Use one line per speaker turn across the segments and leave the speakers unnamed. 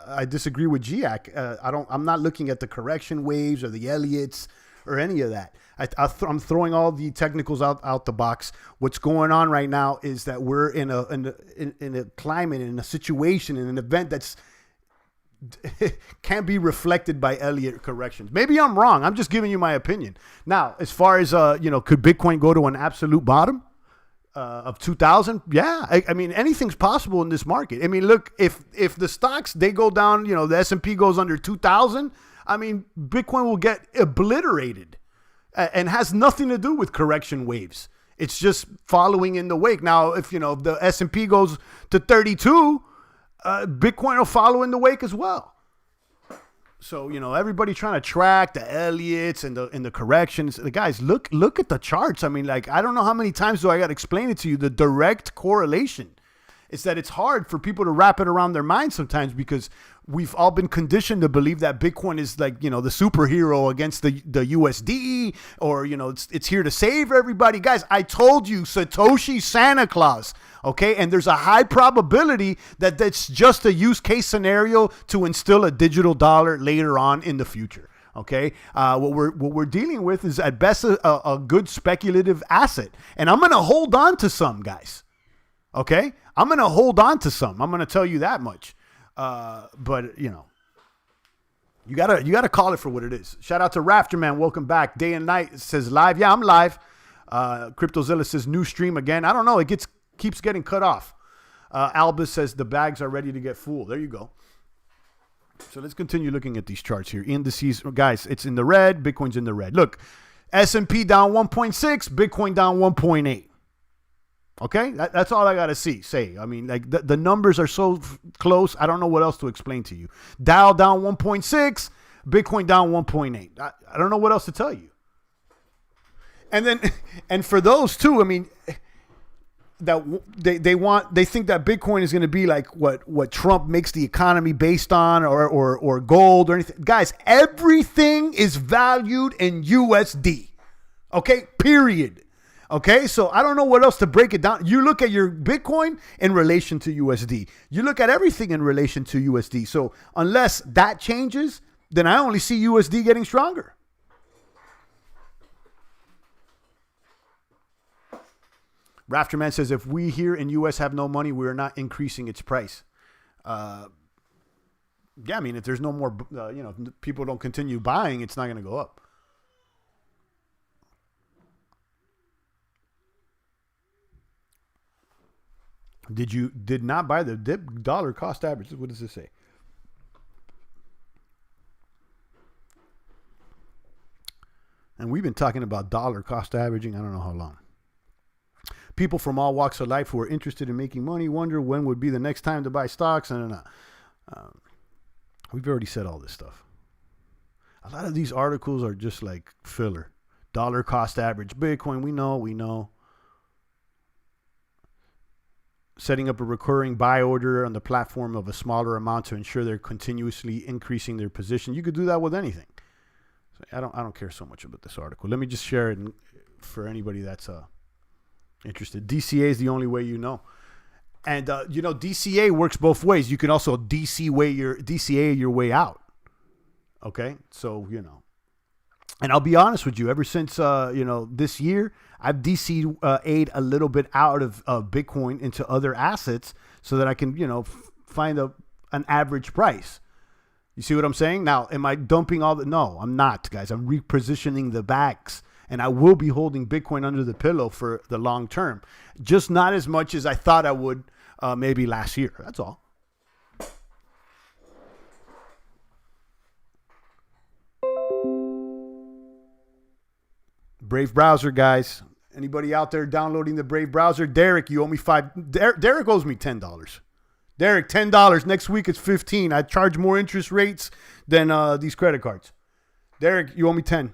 I disagree with GIAC. I'm not looking at the correction waves or the Elliots or any of that. I'm throwing all the technicals out the box. What's going on right now is that we're in a climate, in a situation, in an event that's can't be reflected by Elliott corrections. Maybe I'm wrong. I'm just giving you my opinion. Now, as far as could Bitcoin go to an absolute bottom of 2,000? Yeah, I mean anything's possible in this market. I mean, look, if the stocks they go down, the S&P goes under 2,000. I mean, Bitcoin will get obliterated, and has nothing to do with correction waves. It's just following in the wake. Now, if the S&P goes to 32. Bitcoin will follow in the wake as well. So, everybody trying to track the Elliots and the corrections. The guys, look at the charts. I mean, I don't know how many times do I got to explain it to you. The direct correlation is that it's hard for people to wrap it around their mind sometimes, because we've all been conditioned to believe that Bitcoin is the superhero against the USD, or, it's here to save everybody. Guys, I told you, Satoshi Santa Claus. Okay, and there's a high probability that that's just a use case scenario to instill a digital dollar later on in the future. Okay, what we're dealing with is at best a good speculative asset, and I'm gonna hold on to some, guys. Okay, I'm gonna hold on to some. I'm gonna tell you that much. But you gotta call it for what it is. Shout out to Rafterman, welcome back. Day and night says live. Yeah, I'm live. CryptoZilla says new stream again. I don't know. It keeps getting cut off. Albus says the bags are ready to get full. There you go. So let's continue looking at these charts here. Indices, guys, it's in the red. Bitcoin's in the red. Look, S&P down 1.6, Bitcoin down 1.8. Okay, that's all I gotta say. I mean, the numbers are so close. I don't know what else to explain to you. Dow down 1.6, Bitcoin down 1.8. I don't know what else to tell you. And for those too, I mean, that they think that Bitcoin is going to be like what Trump makes the economy based on, or gold or anything. Guys, everything is valued in USD. Okay, period. Okay, so I don't know what else to break it down. You look at your Bitcoin in relation to USD. You look at everything in relation to USD. So unless that changes, then I only see USD getting stronger. Rafterman says, if we here in U.S. have no money, we are not increasing its price. Yeah, I mean, if there's no more, people don't continue buying, it's not going to go up. Did not buy the dollar cost average? What does this say? And we've been talking about dollar cost averaging, I don't know how long. People from all walks of life who are interested in making money wonder when would be the next time to buy stocks. And we've already said all this stuff. A lot of these articles are just like filler. Dollar cost average Bitcoin, we know. Setting up a recurring buy order on the platform of a smaller amount to ensure they're continuously increasing their position. You could do that with anything. So I don't care so much about this article. Let me just share it for anybody that's interested. DCA is the only way you know. And, DCA works both ways. You can also DCA your way out. Okay? So, And I'll be honest with you. Ever since, this year, I've DCA'd a little bit out of Bitcoin into other assets so that I can, find an average price. You see what I'm saying? Now, am I dumping all the... No, I'm not, guys. I'm repositioning the bags. And I will be holding Bitcoin under the pillow for the long term. Just not as much as I thought I would maybe last year. That's all. Brave browser, guys. Anybody out there downloading the Brave browser? Derek, you owe me Derek owes me $10. Derek, $10. Next week it's $15. I charge more interest rates than these credit cards. Derek, you owe me $10.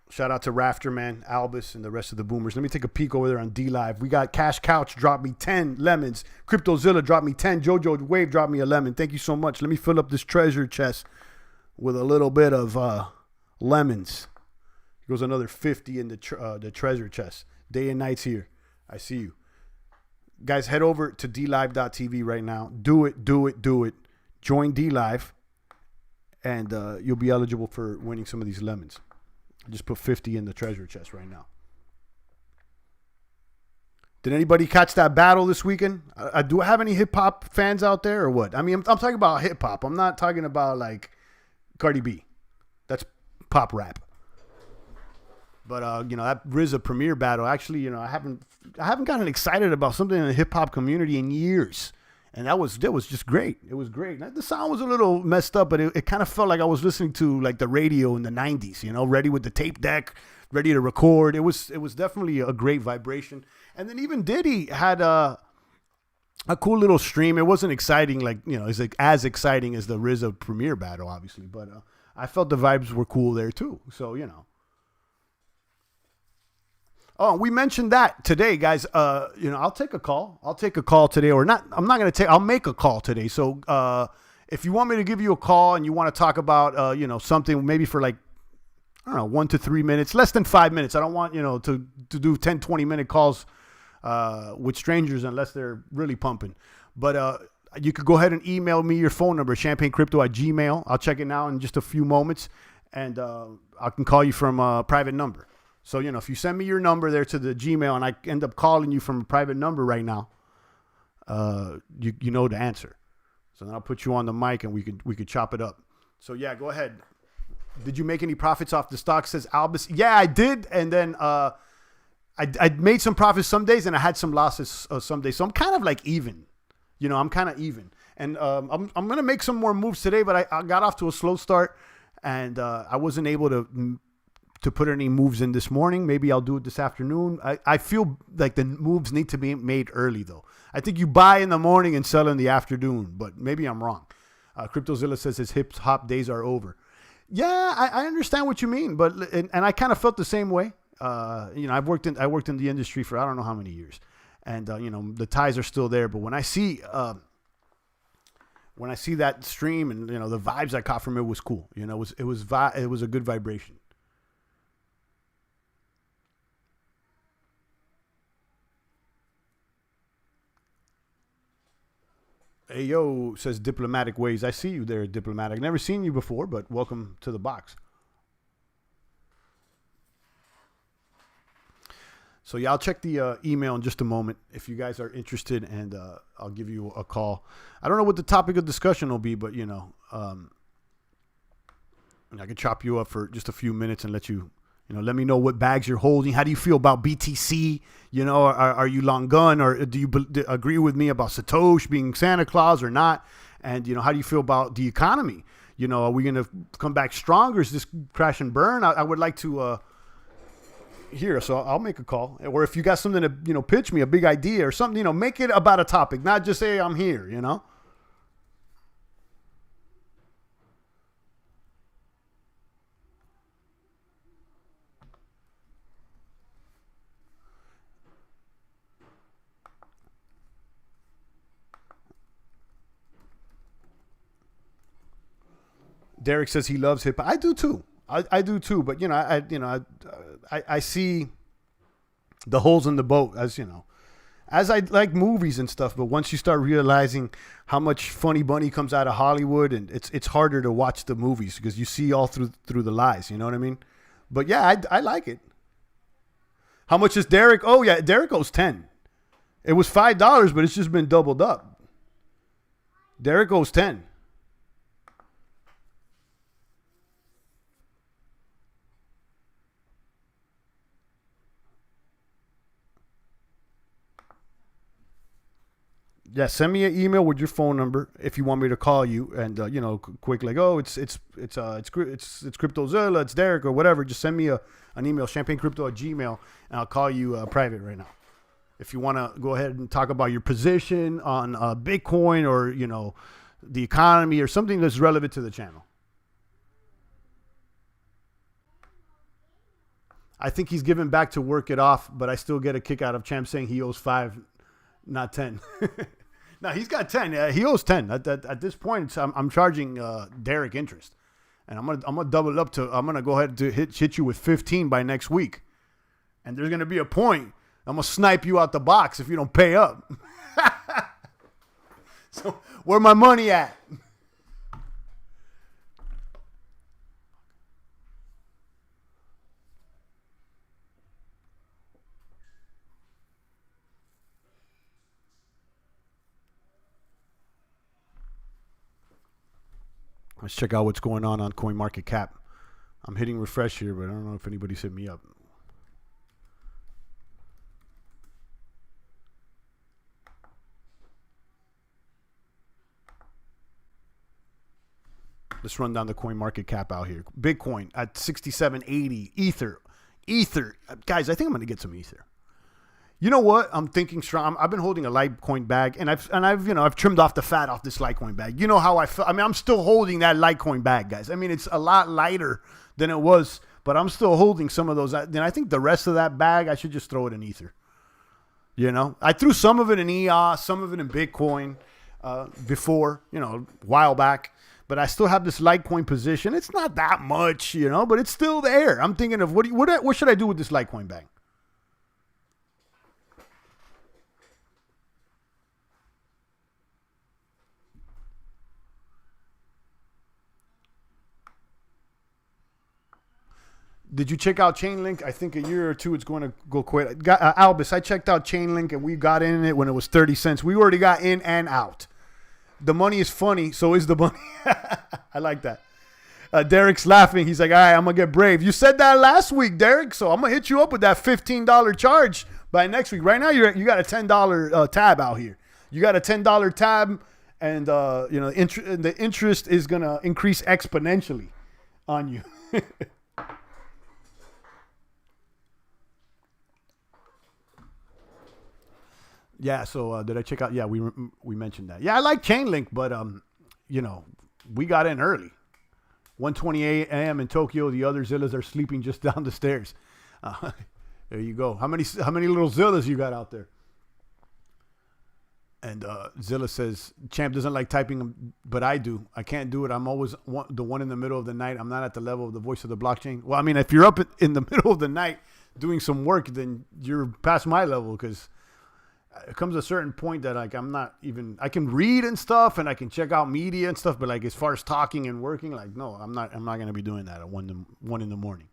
Shout out to Rafterman, Albus, and the rest of the boomers. Let me take a peek over there on D-Live. We got Cash Couch dropped me 10 lemons. CryptoZilla dropped me 10. Jojo Wave dropped me a lemon. Thank you so much. Let me fill up this treasure chest with a little bit of lemons. Here goes another 50 in the treasure chest. Day and night's here. I see you. Guys, head over to dlive.tv right now. Do it. Join DLive, and you'll be eligible for winning some of these lemons. I just put 50 in the treasure chest right now. Did anybody catch that battle this weekend? Do I have any hip-hop fans out there or what? I mean, I'm talking about hip-hop. I'm not talking about, like, Cardi B. That's pop rap. But, that RZA Premier battle, actually, I haven't gotten excited about something in the hip-hop community in years. And that was just great. It was great. The sound was a little messed up, but it kind of felt like I was listening to, like, the radio in the 90s, ready with the tape deck, ready to record. It was definitely a great vibration. And then even Diddy had a cool little stream. It wasn't exciting, it's like as exciting as the RZA Premier battle, obviously. But I felt the vibes were cool there too. So, Oh, we mentioned that today, guys. I'll take a call. I'll take a call today, or not. I'm not going to take. I'll make a call today. So if you want me to give you a call and you want to talk about, something maybe for like, I don't know, 1 to 3 minutes, less than 5 minutes. I don't want, to do 10, 20-minute calls with strangers unless they're really pumping. But you could go ahead and email me your phone number, champagnecrypto@gmail.com. I'll check it now in just a few moments, and I can call you from a private number. So, if you send me your number there to the Gmail and I end up calling you from a private number right now, you know the answer. So then I'll put you on the mic and we could chop it up. So, yeah, go ahead. Did you make any profits off the stock, says Albus? Yeah, I did. And then I made some profits some days and I had some losses some days. So I'm kind of like even. I'm kind of even. And I'm going to make some more moves today, but I got off to a slow start and I wasn't able to put any moves in this morning. Maybe I'll do it this afternoon. I feel like the moves need to be made early, though. I think you buy in the morning and sell in the afternoon, but maybe I'm wrong. CryptoZilla says his hip-hop days are over. Yeah, I understand what you mean, but and I kind of felt the same way. I worked in the industry for I don't know how many years, and the ties are still there. But when I see that stream and the vibes I caught from it was cool. It was a good vibration. Hey, yo, says Diplomatic Ways. I see you there, Diplomatic. Never seen you before, but welcome to the box. So, yeah, I'll check the email in just a moment if you guys are interested, and I'll give you a call. I don't know what the topic of discussion will be, but, I could chop you up for just a few minutes and let you, let me know what bags you're holding. How do you feel about BTC? Are you long gun, or do you agree with me about Satoshi being Santa Claus or not? And, how do you feel about the economy? Are we going to come back stronger? Is this crash and burn? I would like to hear. So I'll make a call. Or if you got something to, pitch me, a big idea or something, make it about a topic, not just say I'm here, Derek says he loves hip hop. I do too. I do too. But I see the holes in the boat as I like movies and stuff. But once you start realizing how much funny bunny comes out of Hollywood, and it's harder to watch the movies because you see all through the lies. You know what I mean? But yeah, I like it. How much is Derek? Oh yeah, Derek owes 10. It was $5, but it's just been doubled up. Derek owes 10. Yeah, send me an email with your phone number if you want me to call you, and quick like, oh, it's CryptoZilla, it's Derek or whatever. Just send me an email, champagnecrypto@gmail, and I'll call you private right now. If you want to go ahead and talk about your position on Bitcoin or the economy or something that's relevant to the channel. I think he's given back to work it off, but I still get a kick out of Champ saying he owes 5, not 10. No, he's got 10. He owes 10. At this point, I'm charging Derek interest, and I'm gonna double it up to. I'm gonna go ahead to hit you with 15 by next week, and there's gonna be a point. I'm gonna snipe you out the box if you don't pay up. So where my money at? Let's check out what's going on CoinMarketCap. I'm hitting refresh here, but I don't know if anybody's hit me up. Let's run down the CoinMarketCap out here. Bitcoin at 67.80. Ether. Guys, I think I'm going to get some Ether. You know what? I'm thinking strong. I've been holding a Litecoin bag, and I've trimmed off the fat off this Litecoin bag. You know how I feel. I mean, I'm still holding that Litecoin bag, guys. I mean, it's a lot lighter than it was, but I'm still holding some of those. Then I think the rest of that bag, I should just throw it in Ether. You know, I threw some of it in EOS, some of it in Bitcoin before, a while back. But I still have this Litecoin position. It's not that much, but it's still there. I'm thinking of what should I do with this Litecoin bag? Did you check out Chainlink? I think a year or two it's going to go quick. Albus, I checked out Chainlink and we got in it when it was 30 cents. We already got in and out. The money is funny, so is the money. I like that. Derek's laughing. He's like, all right, I'm going to get brave. You said that last week, Derek, so I'm going to hit you up with that $15 charge by next week. Right now, you got a $10 tab out here. You got a $10 tab, and the interest is going to increase exponentially on you. Yeah, so did I check out? Yeah, we mentioned that. Yeah, I like Chainlink, but we got in early. 1:28 a.m. in Tokyo. The other Zillas are sleeping just down the stairs. There you go. How many little Zillas you got out there? And Zilla says, Champ doesn't like typing them, but I do. I can't do it. I'm always the one in the middle of the night. I'm not at the level of the voice of the blockchain. Well, I mean, if you're up in the middle of the night doing some work, then you're past my level because it comes to a certain point that like I'm not even, I can read and stuff and I can check out media and stuff, but like as far as talking and working, like no, I'm not going to be doing that at 1 in the morning.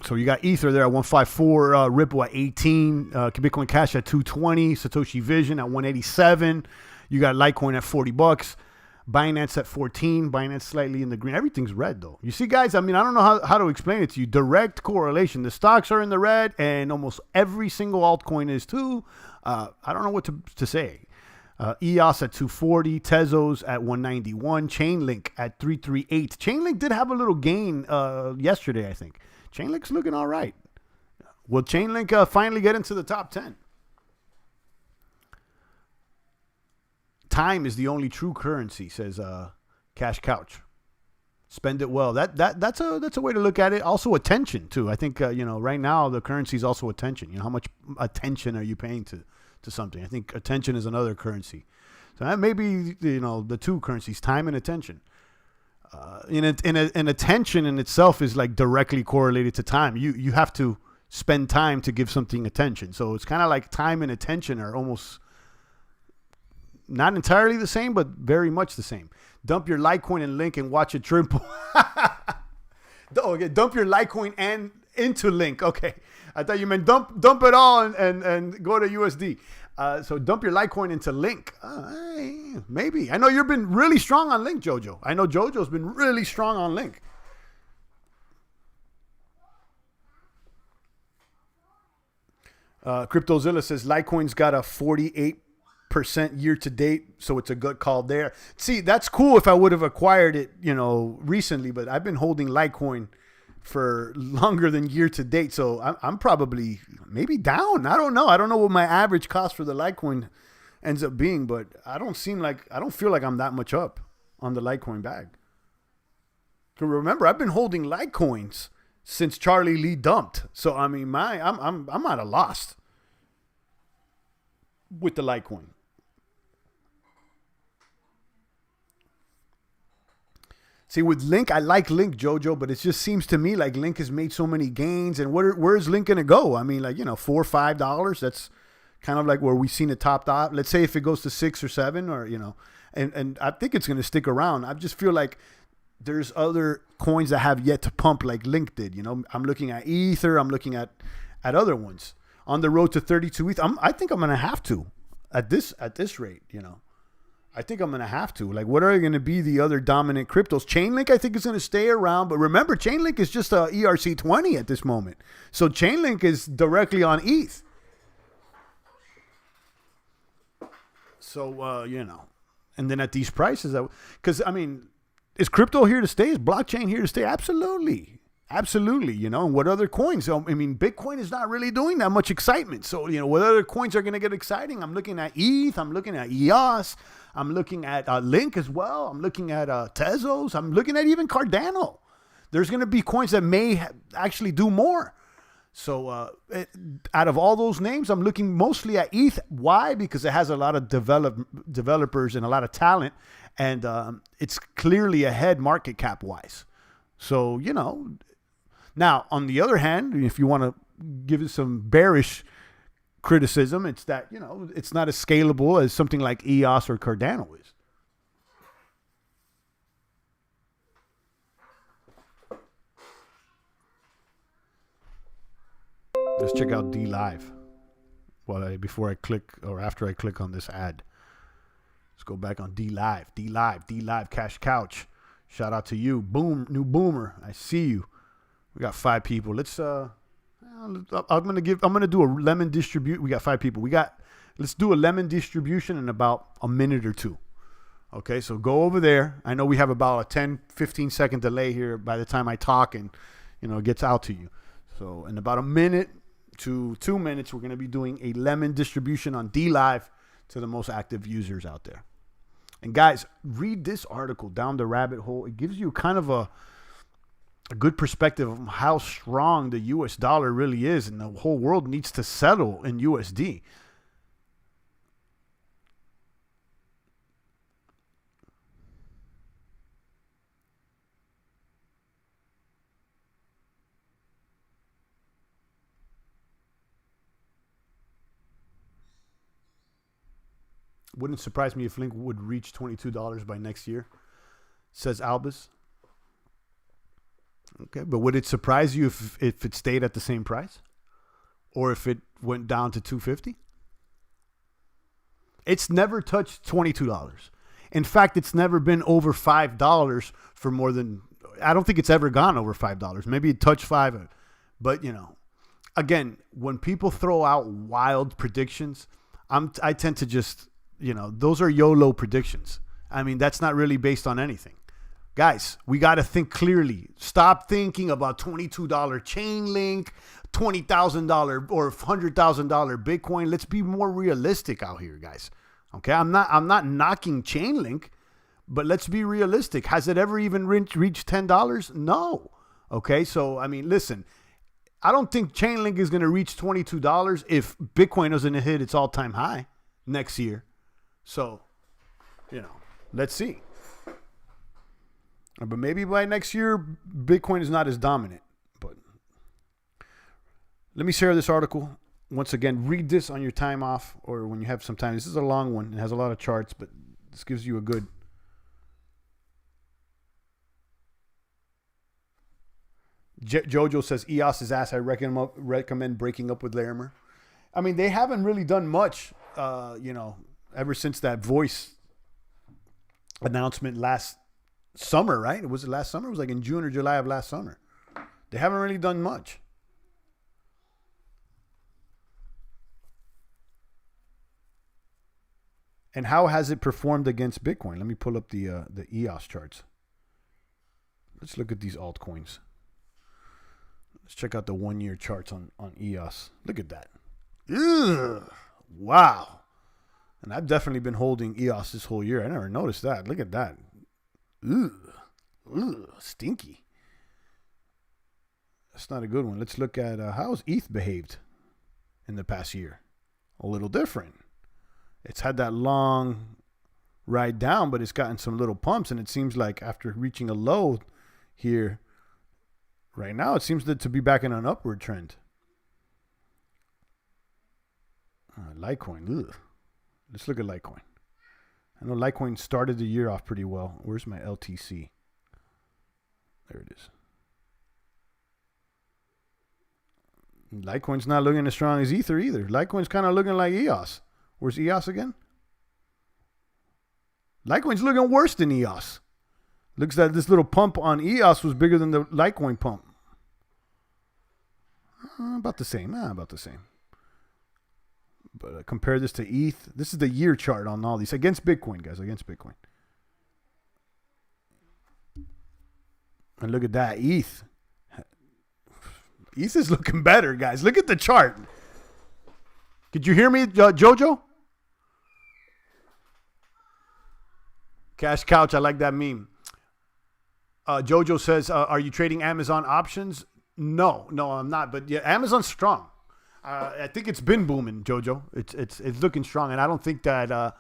So you got Ether there at 154, Ripple at 18, Bitcoin Cash at 220, Satoshi Vision at 187. You got Litecoin at $40. Binance at 14. Binance slightly in the green. Everything's red, though. You see, guys, I mean, I don't know how to explain it to you. Direct correlation. The stocks are in the red, and almost every single altcoin is, too. I don't know what to say. EOS at 240. Tezos at 191. Chainlink at 338. Chainlink did have a little gain yesterday, I think. Chainlink's looking all right. Will Chainlink finally get into the top 10? Time is the only true currency, says Cash Couch. Spend it well. That's a way to look at it. Also attention too. I think right now the currency is also attention. How much attention are you paying to something? I think attention is another currency. So that may be the two currencies, time and attention. And attention in itself is like directly correlated to time. You have to spend time to give something attention. So it's kind of like time and attention are almost not entirely the same, but very much the same. Dump your Litecoin and Link and watch it triple. Okay, dump your Litecoin and into Link. Okay, I thought you meant dump it all and go to USD. So dump your Litecoin into Link. Maybe. I know you've been really strong on Link, Jojo. I know Jojo's been really strong on Link. CryptoZilla says Litecoin's got a 48% year to date, so it's a good call there. See, that's cool if I would have acquired it, recently, but I've been holding Litecoin for longer than year to date, so I'm probably maybe down. I don't know. I don't know what my average cost for the Litecoin ends up being, but I don't feel like I'm that much up on the Litecoin bag. Remember, I've been holding Litecoins since Charlie Lee dumped, so I mean, I'm at a loss with the Litecoin. See, with Link, I like Link, Jojo, but it just seems to me like Link has made so many gains. And where's Link going to go? I mean, like, $4 or $5. That's kind of like where we've seen it topped out. Let's say if it goes to 6 or 7 or, and I think it's going to stick around. I just feel like there's other coins that have yet to pump like Link did. I'm looking at Ether. I'm looking at other ones on the road to 32 ETH. I think I'm going to have to at this rate, I think I'm going to have to. Like, what are going to be the other dominant cryptos? Chainlink, I think, is going to stay around. But remember, Chainlink is just a ERC20 at this moment. So Chainlink is directly on ETH. So, and then at these prices, because, I mean, is crypto here to stay? Is blockchain here to stay? Absolutely. Absolutely, and what other coins? So, I mean, Bitcoin is not really doing that much excitement. So, what other coins are going to get exciting? I'm looking at ETH. I'm looking at EOS. I'm looking at Link as well. I'm looking at Tezos. I'm looking at even Cardano. There's going to be coins that may actually do more. So out of all those names, I'm looking mostly at ETH. Why? Because it has a lot of developers and a lot of talent. And it's clearly ahead market cap wise. So, now, on the other hand, if you want to give it some bearish criticism, it's that, it's not as scalable as something like EOS or Cardano is. Let's check out D Live. Before I click or after I click on this ad. Let's go back on D Live. D Live Cash Couch. Shout out to you. New Boomer. I see you. We got 5 people. Let's I'm gonna do a lemon distribute. We got 5 people. Let's do a lemon distribution in about a minute or 2. Okay, so go over there. I know we have about a 10-15 second delay here by the time I talk and it gets out to you. So in about a minute to 2 minutes, we're gonna be doing a lemon distribution on D Live to the most active users out there. And guys, read this article, Down the Rabbit Hole. It gives you kind of a good perspective of how strong the US dollar really is, and the whole world needs to settle in USD. Wouldn't surprise me if Link would reach $22 by next year, says Albus. Okay, but would it surprise you if it stayed at the same price? Or if it went down to $2.50? It's never touched $22. In fact, it's never been over $5 for more than, I don't think it's ever gone over $5. Maybe it touched 5, but again, when people throw out wild predictions, I tend to just, those are YOLO predictions. I mean, that's not really based on anything. Guys, we got to think clearly. Stop thinking about $22 Chainlink, $20,000 or $100,000 Bitcoin. Let's be more realistic out here, guys. Okay, I'm not knocking Chainlink, but let's be realistic. Has it ever even reached $10? No. Okay, so I mean, listen, I don't think Chainlink is going to reach $22 if Bitcoin doesn't hit its all-time high next year. So, let's see. But maybe by next year, Bitcoin is not as dominant. But let me share this article. Once again, read this on your time off or when you have some time. This is a long one. It has a lot of charts, but this gives you a good. Jojo says, EOS is ass. I recommend breaking up with Larimer. I mean, they haven't really done much, ever since that voice announcement last summer, right? Was it last summer? It was like in June or July of last summer. They haven't really done much. And how has it performed against Bitcoin? Let me pull up the EOS charts. Let's look at these altcoins. Let's check out the 1-year charts on EOS. Look at that. Ugh, wow. And I've definitely been holding EOS this whole year. I never noticed that. Look at that. Ugh, stinky. That's not a good one. Let's look at how's ETH behaved in the past year. A little different. It's had that long ride down, but it's gotten some little pumps, and it seems like after reaching a low here, right now, it seems to be back in an upward trend. Litecoin, ugh. Let's look at Litecoin. I know Litecoin started the year off pretty well. Where's my LTC? There it is. Litecoin's not looking as strong as Ether either. Litecoin's kind of looking like EOS. Where's EOS again? Litecoin's looking worse than EOS. Looks like this little pump on EOS was bigger than the Litecoin pump. About the same. About the same. But compare this to ETH. This is the year chart on all these. Against Bitcoin, guys. Against Bitcoin. And look at that. ETH. ETH is looking better, guys. Look at the chart. Could you hear me, Jojo? Cash Couch, I like that meme. Jojo says, are you trading Amazon options? No, I'm not. But yeah, Amazon's strong. I think it's been booming, Jojo. It's looking strong, and I don't think that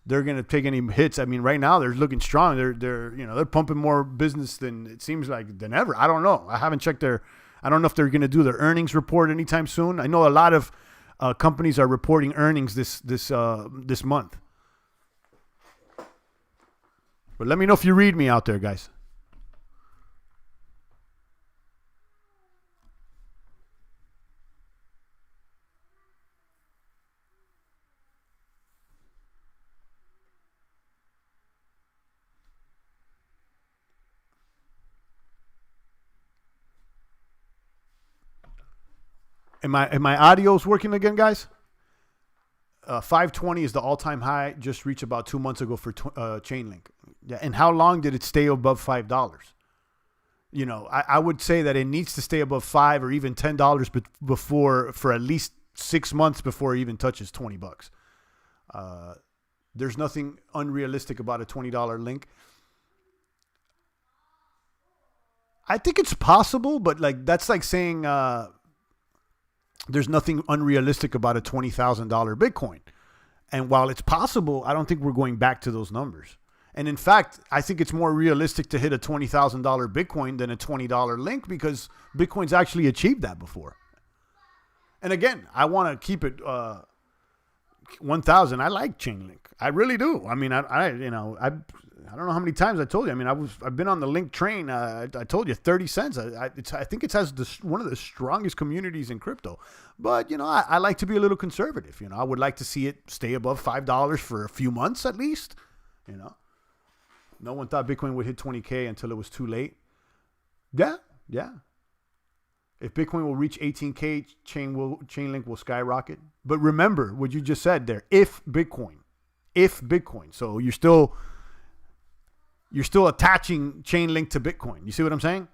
they're gonna take any hits. I mean, right now they're looking strong. They're pumping more business than it seems like than ever. I don't know. I haven't checked I don't know if they're gonna do their earnings report anytime soon. I know a lot of companies are reporting earnings this month. But let me know if you read me out there, guys. Am my audio's working again, guys? 520 is the all-time high, just reached about 2 months ago for Chainlink. Yeah, and how long did it stay above $5? You know, I would say that it needs to stay above $5 or even $10 before, for at least 6 months before it even touches $20. There's nothing unrealistic about a $20 link. I think it's possible, but that's like saying there's nothing unrealistic about a $20,000 Bitcoin. And while it's possible, I don't think we're going back to those numbers. And in fact, I think it's more realistic to hit a $20,000 Bitcoin than a $20 link, because Bitcoin's actually achieved that before. And again, I want to keep it 1,000. I like Chainlink. I really do. I mean, I don't know how many times I told you. I mean, I've been on the link train. I told you 30 cents. I think it has one of the strongest communities in crypto. But, I like to be a little conservative. I would like to see it stay above $5 for a few months at least. No one thought Bitcoin would hit 20K until it was too late. Yeah. If Bitcoin will reach 18K, Chainlink will skyrocket. But remember what you just said there. If Bitcoin. So you're still attaching Chainlink to Bitcoin. You see what I'm saying?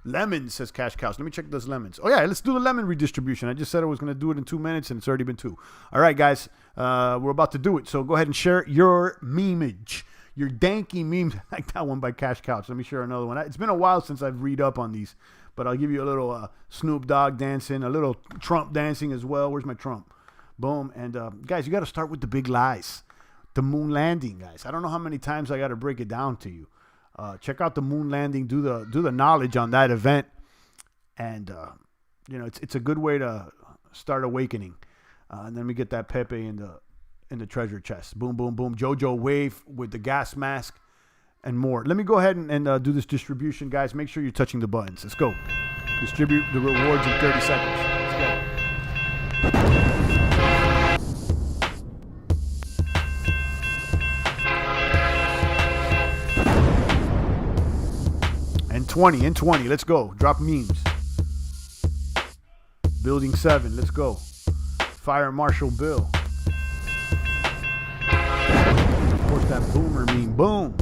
Lemons, says Cash Cows. Let me check those lemons. Oh, yeah, let's do the lemon redistribution. I just said I was going to do it in 2 minutes, and it's already been 2. All right, guys, we're about to do it. So go ahead and share your memeage, your danky memes. I like that one by Cash Couch. Let me share another one. It's been a while since I've read up on these, but I'll give you a little Snoop Dogg dancing, a little Trump dancing as well. Where's my Trump? Boom. And, guys, you got to start with the big lies. The moon landing, guys. I don't know how many times I got to break it down to you. Check out the moon landing. Do the knowledge on that event, and it's a good way to start awakening. And then we get that Pepe in the treasure chest. Boom, boom, boom. JoJo Wave with the gas mask and more. Let me go ahead and do this distribution, guys. Make sure you're touching the buttons. Let's go. Distribute the rewards in 30 seconds. Let's go. And 20. Let's go. Drop memes. Building 7. Let's go. Fire Marshal Bill. Of course, that boomer meme. Boom.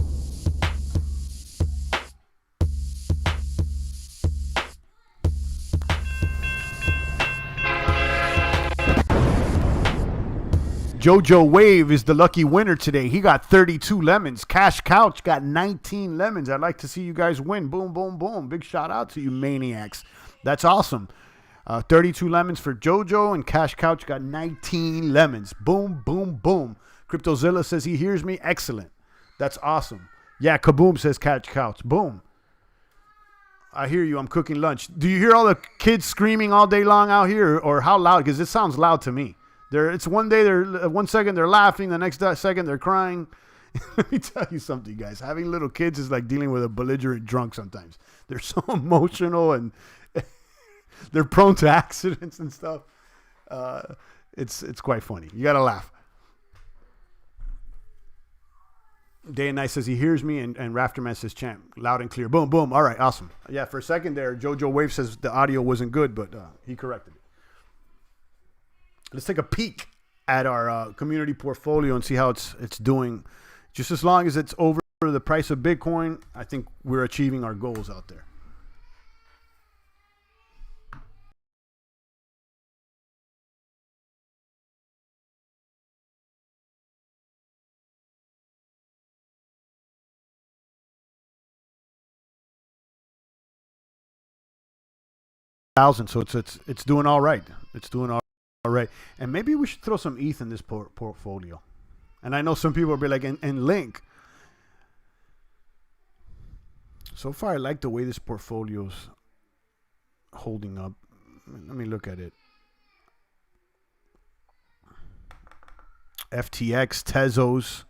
JoJo Wave is the lucky winner today. He got 32 lemons. Cash Couch got 19 lemons. I'd like to see you guys win. Boom, boom, boom. Big shout out to you maniacs. That's awesome. 32 lemons for JoJo, and Cash Couch got 19 lemons. Boom, boom, boom. CryptoZilla says he hears me. Excellent. That's awesome. Yeah, kaboom, says Cash Couch. Boom. I hear you. I'm cooking lunch. Do you hear all the kids screaming all day long out here, or how loud? Because it sounds loud to me. It's one day one second they're laughing, the next second they're crying. Let me tell you something, guys. Having little kids is like dealing with a belligerent drunk sometimes. They're so emotional and they're prone to accidents and stuff. It's quite funny. You gotta laugh. Day and Night says he hears me, and Rafterman says champ, loud and clear. Boom, boom. All right, awesome. Yeah, for a second there, JoJo Wave says the audio wasn't good, but he corrected it. Let's take a peek at our community portfolio and see how it's doing. Just as long as it's over the price of Bitcoin, I think we're achieving our goals out there. So it's doing all right. It's doing all right. And maybe we should throw some ETH in this portfolio. And I know some people will be like, and Link. So far, I like the way this portfolio's holding up. Let me look at it. FTX, Tezos,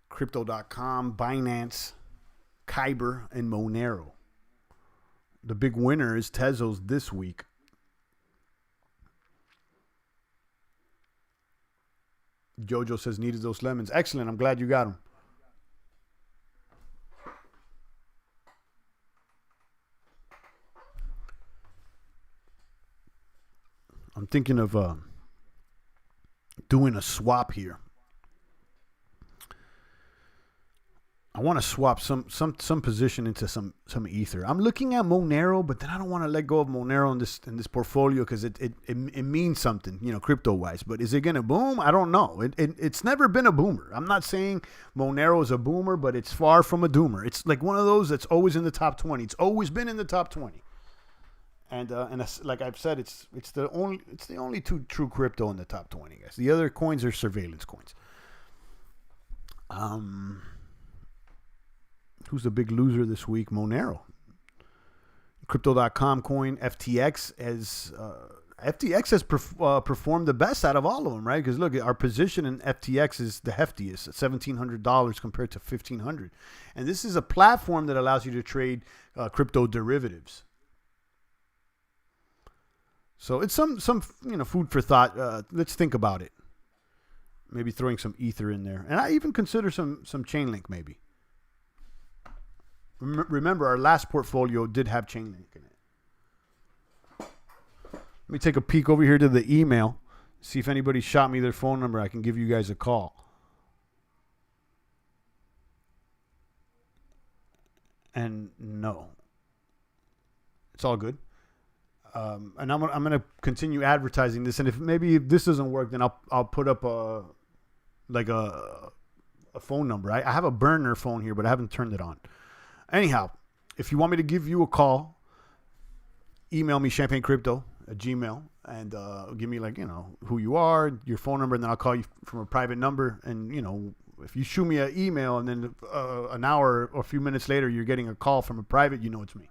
Crypto.com, Binance, Kyber, and Monero. The big winner is Tezos this week. Jojo says needed those lemons. Excellent. I'm glad you got them. I'm thinking of doing a swap here. I want to swap some position into some ether. I'm looking at Monero, but then I don't want to let go of Monero in this portfolio because it means something, crypto wise. But is it gonna boom? I don't know. It's never been a boomer. I'm not saying Monero is a boomer, but it's far from a doomer. It's like one of those that's always in the top 20. It's always been in the top 20. And like I've said, it's the only true crypto in the top 20, guys. The other coins are surveillance coins. Who's the big loser this week? Monero. Crypto.com coin, FTX has performed the best out of all of them, right? Because look, our position in FTX is the heftiest at $1,700 compared to $1,500, and this is a platform that allows you to trade crypto derivatives. So it's some food for thought. Let's think about it. Maybe throwing some ether in there, and I even consider some Chainlink maybe. Remember, our last portfolio did have Chainlink in it. Let me take a peek over here to the email, see if anybody shot me their phone number. I can give you guys a call. And no, it's all good. And I'm gonna continue advertising this. And if this doesn't work, then I'll put up a phone number. I have a burner phone here, but I haven't turned it on. Anyhow, if you want me to give you a call, email me champagnecrypto@gmail and give me who you are, your phone number, and then I'll call you from a private number. And if you shoot me an email and then an hour or a few minutes later you're getting a call from a private, it's me.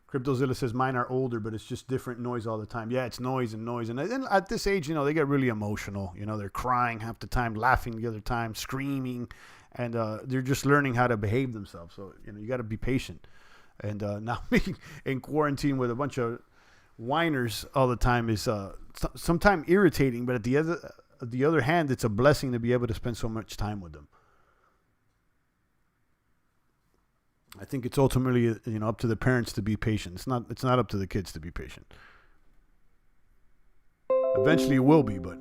CryptoZilla says mine are older, but it's just different noise all the time. Yeah, it's noise. And then at this age, they get really emotional. They're crying half the time, laughing the other time, screaming, and they're just learning how to behave themselves. So you got to be patient. And now being in quarantine with a bunch of whiners all the time is sometimes irritating. But at the other hand, it's a blessing to be able to spend so much time with them. I think it's ultimately up to the parents to be patient. It's not up to the kids to be patient. Eventually it will be, but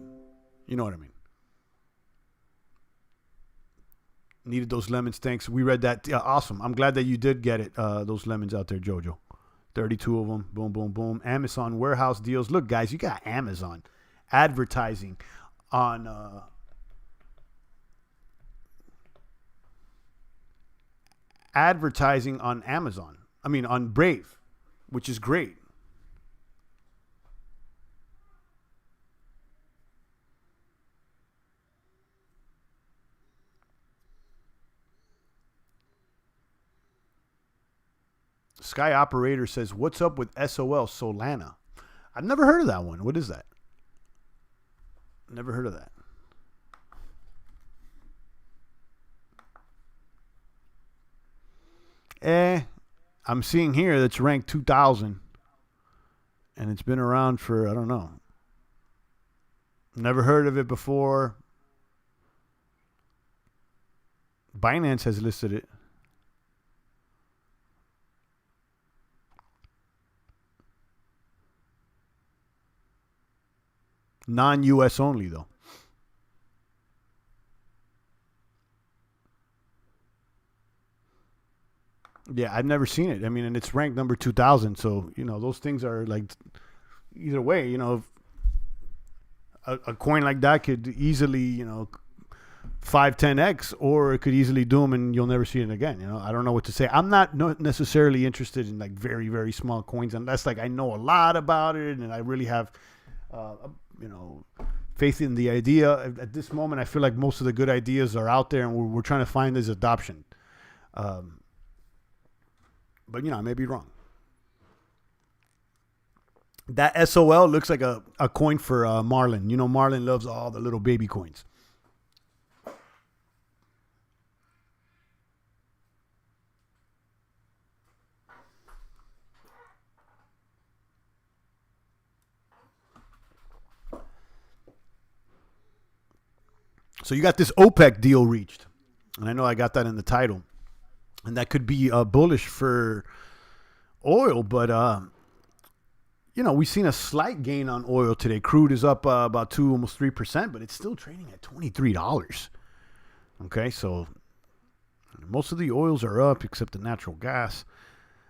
you know what I mean. Needed those lemons. Thanks. We read that. Yeah, awesome. I'm glad that you did get it. Those lemons out there, Jojo. 32 of them. Boom, boom, boom. Amazon warehouse deals. Look, guys, you got Amazon advertising on Amazon. I mean, on Brave, which is great. Sky Operator says, "What's up with SOL Solana?" I've never heard of that one. What is that? Never heard of that. I'm seeing here that's ranked 2,000, and it's been around for, I don't know. Never heard of it before. Binance has listed it. Non-US only, though. Yeah, I've never seen it. I mean, and it's ranked number 2,000. So, those things are like, either way, a coin like that could easily, 5, 10x, or it could easily do them and you'll never see it again. I don't know what to say. I'm not necessarily interested in like very, very small coins unless like I know a lot about it and I really have, faith in the idea. At this moment, I feel like most of the good ideas are out there and we're trying to find this adoption. But, I may be wrong. That SOL looks like a coin for Marlin. Marlin loves all the little baby coins. So you got this OPEC deal reached. And I know I got that in the title. And that could be bullish for oil, but we've seen a slight gain on oil today. Crude is up about 2, almost 3%, but it's still trading at $23. Okay, so most of the oils are up except the natural gas.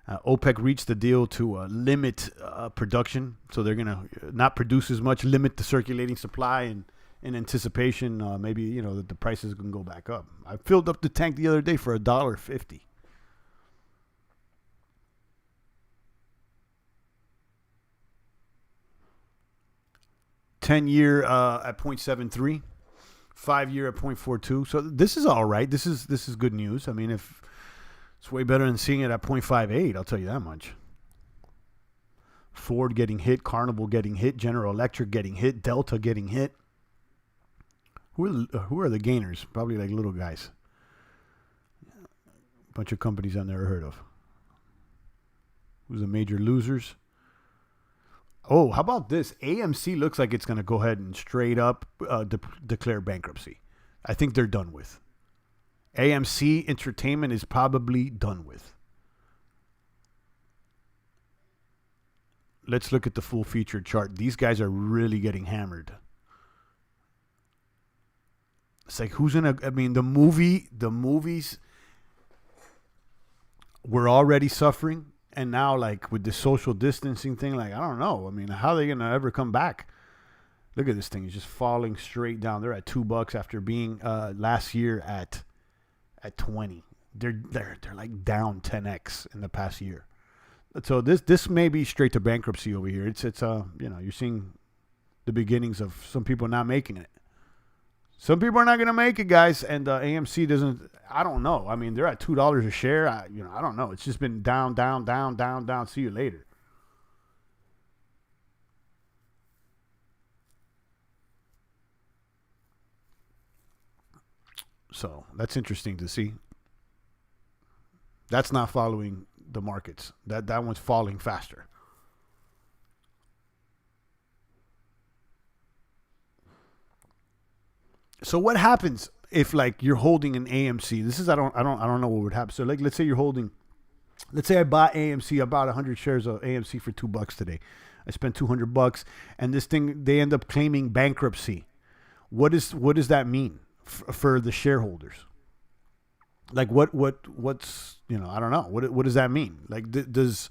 OPEC reached the deal to limit production, so they're going to not produce as much, limit the circulating supply, and in anticipation, maybe, that the prices can go back up. I filled up the tank the other day for $1.50. 10-year at 0.73, 5-year at 0.42. So this is all right. This is good news. I mean, if it's way better than seeing it at 0.58, I'll tell you that much. Ford getting hit, Carnival getting hit, General Electric getting hit, Delta getting hit. Who are the gainers? Probably like little guys. A bunch of companies I've never heard of. Who's the major losers? Oh, how about this? AMC looks like it's going to go ahead and straight up declare bankruptcy. I think they're done with. AMC Entertainment is probably done with. Let's look at the full featured chart. These guys are really getting hammered. It's like, the movies were already suffering. And now, like, with the social distancing thing, like, I don't know. I mean, how are they going to ever come back? Look at this thing. It's just falling straight down. They're at $2 after being last year at 20. They're like down 10x in the past year. So this may be straight to bankruptcy over here. It's you're seeing the beginnings of some people not making it. Some people are not going to make it, guys, and AMC doesn't. I don't know. I mean, they're at $2 a share. I don't know. It's just been down, down, down, down, down. See you later. So that's interesting to see. That's not following the markets. That one's falling faster. So what happens if like you're holding an AMC? This is I don't know what would happen. So like let's say you're holding, let's say I bought AMC, I bought 100 shares of AMC for $2 today. I spent $200, and this thing they end up claiming bankruptcy. What does that mean for the shareholders? Like what's I don't know. What does that mean? Like does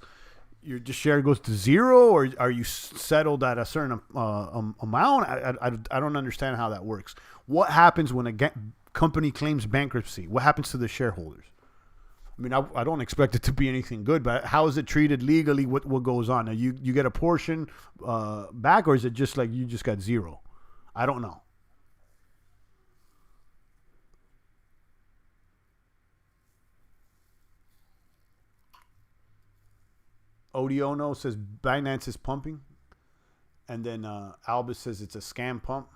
your share goes to zero, or are you settled at a certain amount? I don't understand how that works. What happens when a company claims bankruptcy? What happens to the shareholders? I mean, I don't expect it to be anything good, but how is it treated legally? What goes on? Now, you get a portion back, or is it just like you just got zero? I don't know. Odiono says Binance is pumping, and then Albus says it's a scam pump.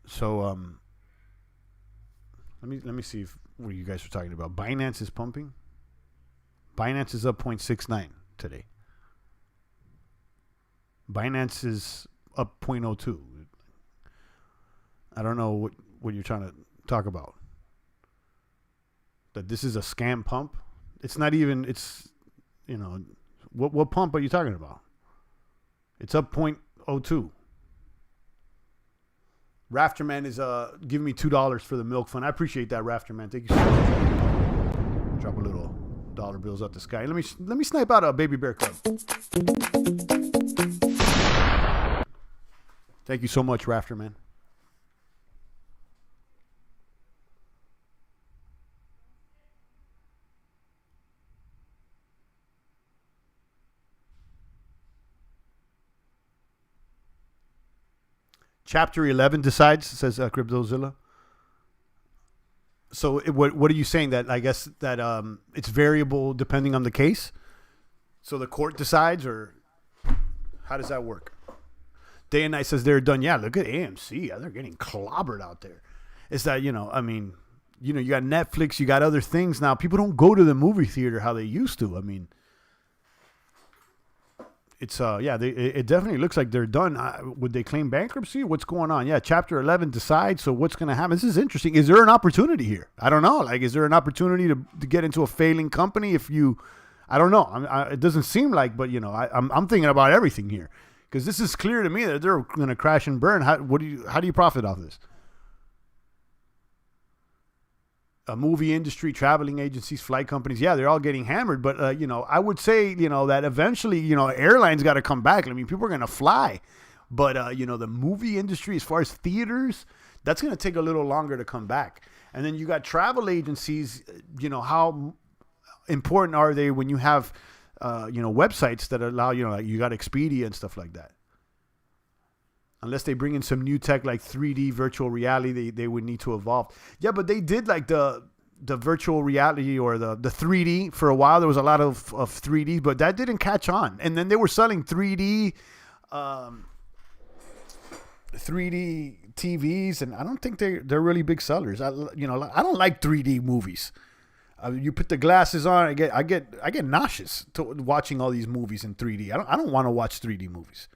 So let me see what you guys are talking about. Binance is pumping. Binance is up 0.69 today. Binance is up 0.02. I don't know what you're trying to talk about. That this is a scam pump. It's not even. It's what pump are you talking about? It's up 0.02. Rafterman is giving me $2 for the milk fund. I appreciate that, Rafterman. Thank you so much. Drop a little dollar bills out the sky. Let me snipe out a Baby Bear Club. Thank you so much, Rafterman. Chapter 11 decides, says Cryptozilla. So what are you saying? That I guess that it's variable depending on the case? So the court decides, or how does that work? Day and Night says they're done. Yeah, look at AMC. Yeah, they're getting clobbered out there. It's that, you got Netflix, you got other things now. People don't go to the movie theater how they used to. I mean, it's it definitely looks like they're done. Would they claim bankruptcy? What's going on? Yeah, Chapter 11 decides. So what's going to happen? This is interesting. Is there an opportunity here? I don't know. Like, is there an opportunity to get into a failing company if you? I don't know. It doesn't seem like, but I'm thinking about everything here because this is clear to me that they're going to crash and burn. How do you profit off this? Movie industry, traveling agencies, flight companies, yeah, they're all getting hammered. But, I would say, that eventually, airlines got to come back. I mean, people are going to fly. But, the movie industry, as far as theaters, that's going to take a little longer to come back. And then you got travel agencies, how important are they when you have, websites that allow, like you got Expedia and stuff like that. Unless they bring in some new tech like 3D virtual reality, they would need to evolve. Yeah, but they did like the virtual reality or the 3D for a while. There was a lot of 3D, but that didn't catch on. And then they were selling 3D 3D TVs, and I don't think they're really big sellers. I don't like 3D movies. You put the glasses on, I get nauseous to watching all these movies in 3D. I don't want to watch 3D movies.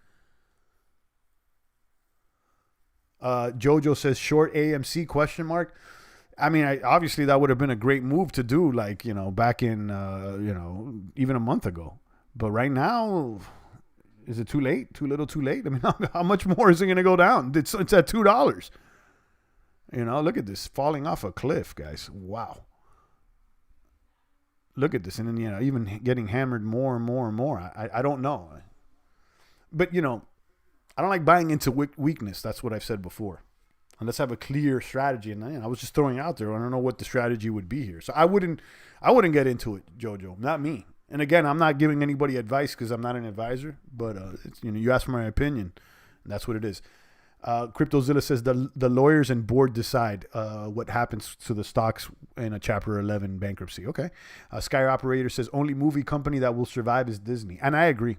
Jojo says short AMC question mark. I mean, obviously that would have been a great move to do, like, back in, even a month ago. But right now, is it too late? Too little, too late? I mean, how much more is it going to go down? It's at $2. Look at this falling off a cliff, guys. Wow. Look at this. And then, even getting hammered more and more and more. I don't know. But, I don't like buying into weakness. That's what I've said before. Unless I have a clear strategy, and I was just throwing it out there. I don't know what the strategy would be here, so I wouldn't get into it, Jojo. Not me. And again, I'm not giving anybody advice because I'm not an advisor. But you asked for my opinion, and that's what it is. Cryptozilla says the lawyers and board decide what happens to the stocks in a Chapter 11 bankruptcy. Okay. Sky Operator says only movie company that will survive is Disney, and I agree.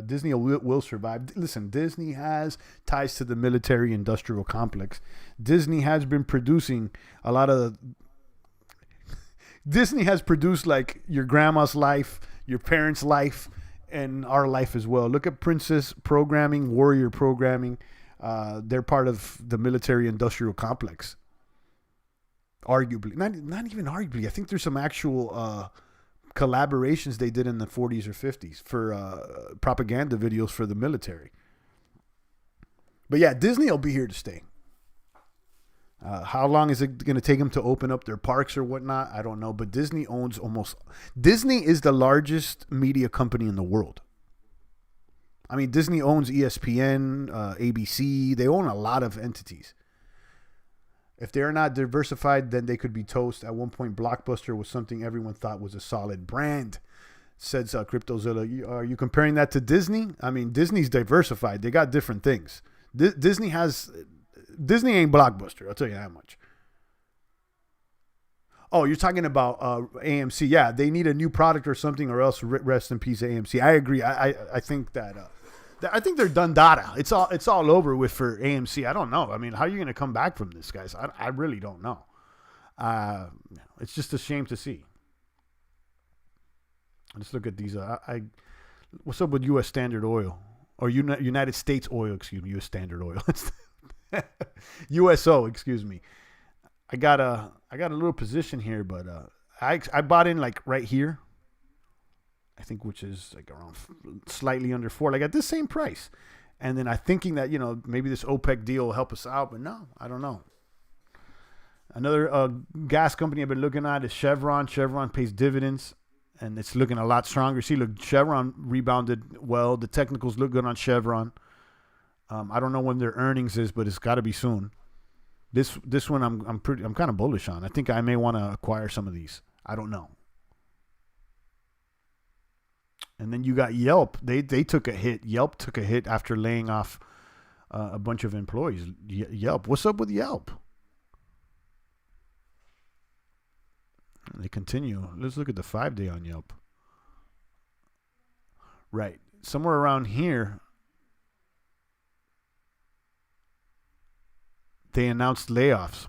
Disney will survive. Listen, Disney has ties to the military-industrial complex. Disney has been producing a lot of... Disney has produced like your grandma's life, your parents' life, and our life as well. Look at Princess Programming, Warrior Programming. They're part of the military-industrial complex. Arguably. Not even arguably. I think there's some actual... collaborations they did in the 40s or 50s for propaganda videos for the military. But yeah, Disney will be here to stay. How long is it going to take them to open up their parks or whatnot? I don't know. But Disney is the largest media company in the world. I mean, Disney owns ESPN, ABC. They own a lot of entities. If they're not diversified, then they could be toast. At one point, Blockbuster was something everyone thought was a solid brand. Says CryptoZilla. Are you comparing that to Disney? I mean, Disney's diversified. They got different things. Disney ain't Blockbuster. I'll tell you that much. Oh, you're talking about AMC. Yeah, they need a new product or something, or else rest in peace AMC. I agree. I think that I think they're done data. It's all over with for AMC. I don't know. I mean, how are you going to come back from this, guys? I really don't know. It's just a shame to see. Let's look at these. What's up with U.S. Standard Oil or United States Oil? Excuse me, U.S. Standard Oil. USO. Excuse me. I got a little position here, but I bought in like right here. I think, which is like around slightly under 4, like at this same price. And then I'm thinking that, maybe this OPEC deal will help us out, but no, I don't know. Another gas company I've been looking at is Chevron. Chevron pays dividends, and it's looking a lot stronger. See, look, Chevron rebounded well. The technicals look good on Chevron. I don't know when their earnings is, but it's got to be soon. This one I'm kind of bullish on. I think I may want to acquire some of these. I don't know. And then you got Yelp. They took a hit. Yelp took a hit after laying off a bunch of employees. Yelp. What's up with Yelp? They continue. Let's look at the 5-day on Yelp. Right. Somewhere around here, they announced layoffs.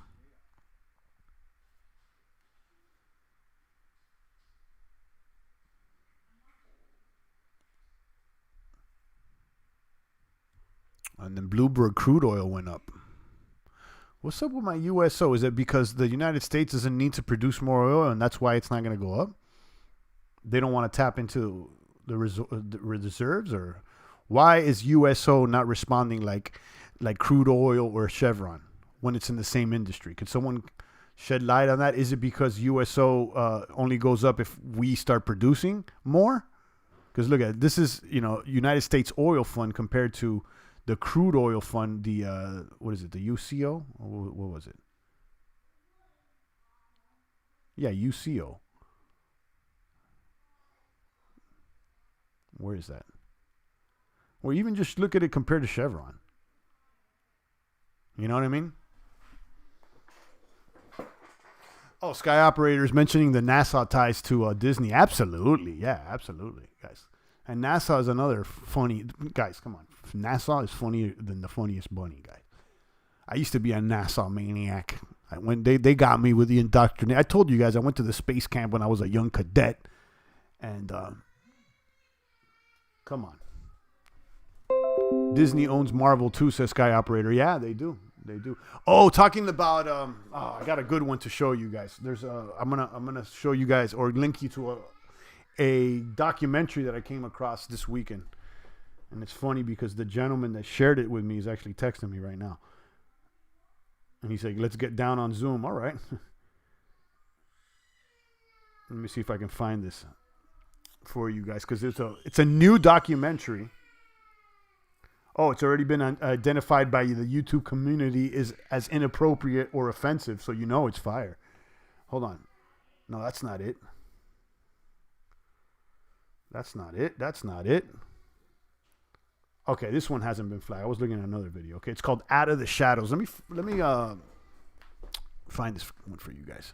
And then Bloomberg crude oil went up. What's up with my USO? Is it because the United States doesn't need to produce more oil and that's why it's not going to go up? They don't want to tap into the reserves? Or why is USO not responding like crude oil or Chevron when it's in the same industry? Could someone shed light on that? Is it because USO only goes up if we start producing more? Because look at it. This is, United States Oil Fund compared to the crude oil fund, the what is it? The UCO? Or what was it? Yeah, UCO. Where is that? Or even just look at it compared to Chevron. You know what I mean? Oh, Sky Operators mentioning the NASA ties to Disney. Absolutely. Yeah, absolutely, guys. And NASA is another funny... Guys, come on. NASA is funnier than the funniest bunny, guys. I used to be a NASA maniac. They got me with the indoctrination. I told you guys I went to the space camp when I was a young cadet. And, come on. Disney owns Marvel too, says Sky Operator. Yeah, they do. They do. Oh, talking about... I got a good one to show you guys. There's I'm gonna show you guys or link you to a documentary that I came across this weekend. And it's funny because the gentleman that shared it with me is actually texting me right now. And he's like, let's get down on Zoom. All right. Let me see if I can find this for you guys. Because it's a new documentary. Oh, it's already been identified by the YouTube community as inappropriate or offensive. So it's fire. Hold on. No, that's not it. That's not it. That's not it. Okay, this one hasn't been flagged. I was looking at another video. Okay, it's called Out of the Shadows. Let me find this one for you guys.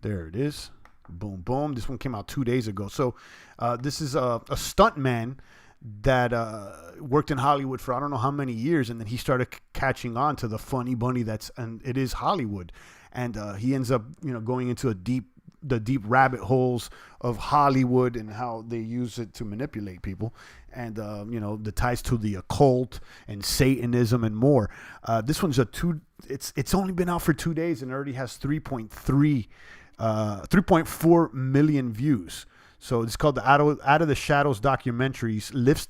There it is. Boom, boom. This one came out 2 days ago. So this is a stunt man that worked in Hollywood for I don't know how many years, and then he started catching on to the funny bunny and it is Hollywood, and he ends up going into the deep rabbit holes of Hollywood and how they use it to manipulate people, and the ties to the occult and Satanism and more. This one's it's only been out for 2 days and already has 3.4 million views. So it's called the Out of the Shadows documentaries, lifts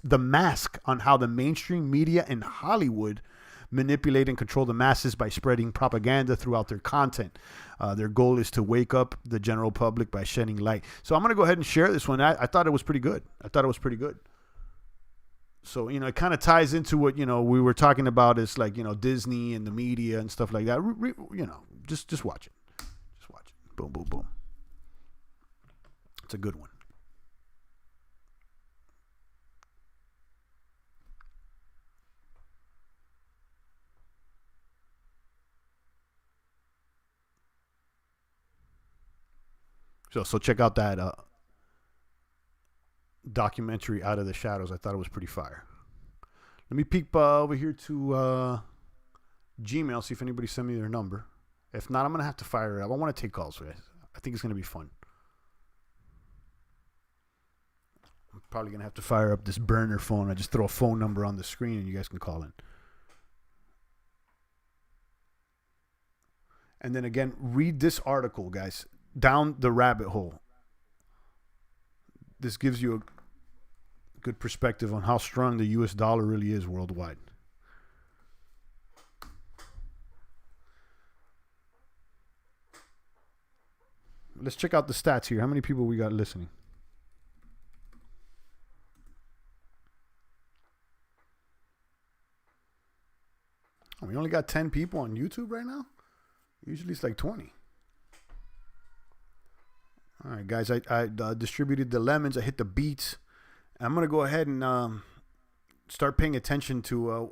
the mask on how the mainstream media in Hollywood manipulate and control the masses by spreading propaganda throughout their content. Their goal is to wake up the general public by shedding light. So I'm going to go ahead and share this one. I thought it was pretty good. So, it kind of ties into what, we were talking about is like, Disney and the media and stuff like that. Just watch it. Just watch it. Boom, boom, boom. It's a good one. So check out that documentary, Out of the Shadows. I thought it was pretty fire. Let me peek over here to Gmail, see if anybody sent me their number. If not, I'm going to have to fire it up. I want to take calls, guys. I think it's going to be fun. I'm probably going to have to fire up this burner phone. I just throw a phone number on the screen and you guys can call in. And then again, read this article, guys. Down the rabbit hole. This gives you a good perspective on how strong the U.S. dollar really is worldwide. Let's check out the stats here. How many people we got listening? Oh, we only got 10 people on YouTube right now? Usually it's like 20. All right, guys, I distributed the lemons. I hit the beets. I'm going to go ahead and start paying attention to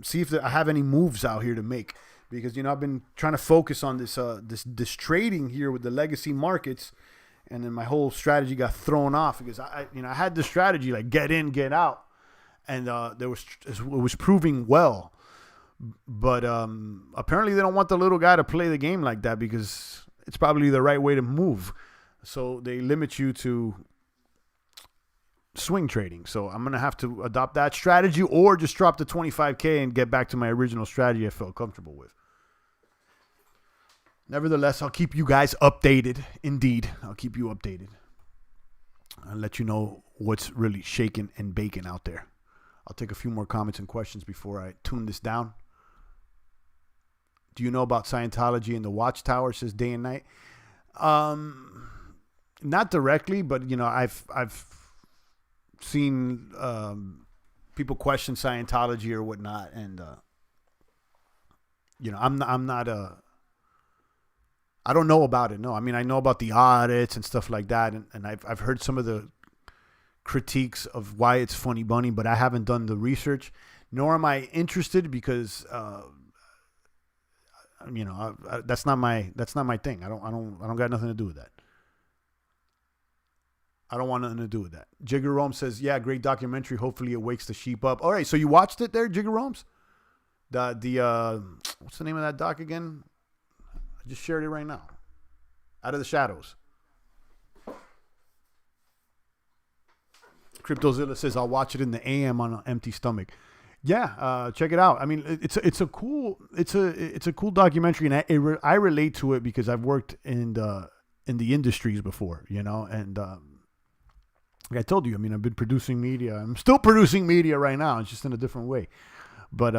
see if I have any moves out here to make. Because, I've been trying to focus on this trading here with the legacy markets. And then my whole strategy got thrown off because I had the strategy like get in, get out. And it was proving well. But apparently they don't want the little guy to play the game like that because it's probably the right way to move. So they limit you to swing trading. So I'm going to have to adopt that strategy or just drop the 25K and get back to my original strategy I felt comfortable with. Nevertheless, I'll keep you guys updated. Indeed, I'll keep you updated. I'll let you know what's really shaking and baking out there. I'll take a few more comments and questions before I tune this down. Do you know about Scientology and the Watchtower, says Day and Night? Not directly, but I've seen people question Scientology or whatnot, and I don't know about it. No, I mean I know about the audits and stuff like that, and I've heard some of the critiques of why it's funny bunny, but I haven't done the research, nor am I interested because that's not my thing. I don't got nothing to do with that. I don't want nothing to do with that. Jigger Rome says, yeah, great documentary. Hopefully it wakes the sheep up. All right, so you watched it there, Jigger Romes? What's the name of that doc again? I just shared it right now. Out of the Shadows. Cryptozilla says, I'll watch it in the AM on an empty stomach. Yeah, check it out. I mean, it's a cool documentary, and I relate to it because I've worked in the industries before, and like I told you, I mean, I've been producing media. I'm still producing media right now. It's just in a different way. But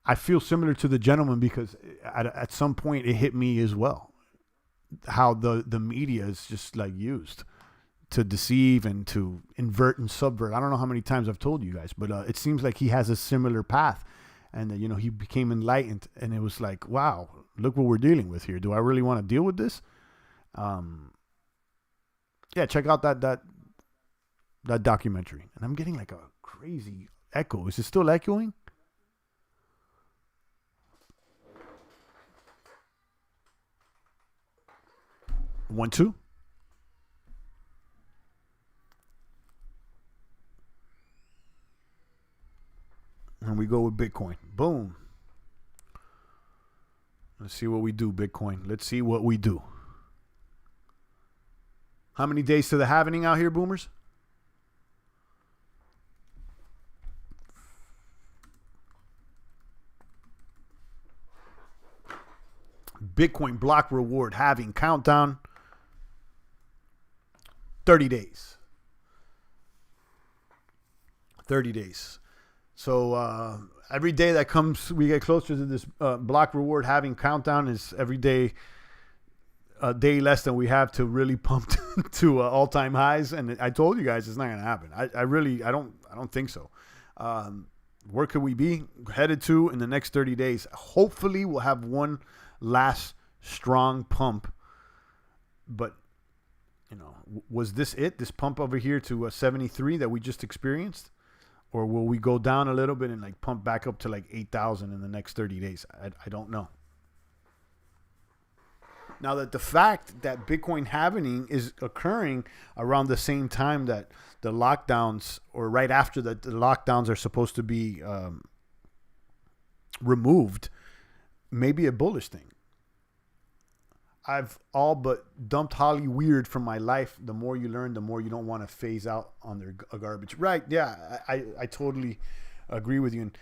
I feel similar to the gentleman because at some point it hit me as well. How the media is just like used to deceive and to invert and subvert. I don't know how many times I've told you guys, but it seems like he has a similar path. And, he became enlightened. And it was like, wow, look what we're dealing with here. Do I really want to deal with this? Yeah, check out that documentary. And I'm getting like a crazy echo. Is it still echoing? One, two. And we go with Bitcoin. Boom. Let's see what we do, Bitcoin. Let's see what we do. How many days to the halvening out here, boomers? Bitcoin block reward halving countdown. 30 days. 30 days. So every day that comes, we get closer to this block reward having countdown is every day a day less than we have to really pump to all-time highs. And I told you guys it's not going to happen. I don't think so. Where could we be headed to in the next 30 days? Hopefully we'll have one last strong pump. But, you know, was this it? This pump over here to 73 that we just experienced? Or will we go down a little bit and like pump back up to like 8,000 in the next 30 days? I don't know. Now that the fact that Bitcoin halving is occurring around the same time that the lockdowns, or right after the lockdowns are supposed to be removed, may be a bullish thing. I've all but dumped Holly Weird from my life. The more you learn, the more you don't want to phase out on their garbage. Right? Yeah, I totally agree with you. And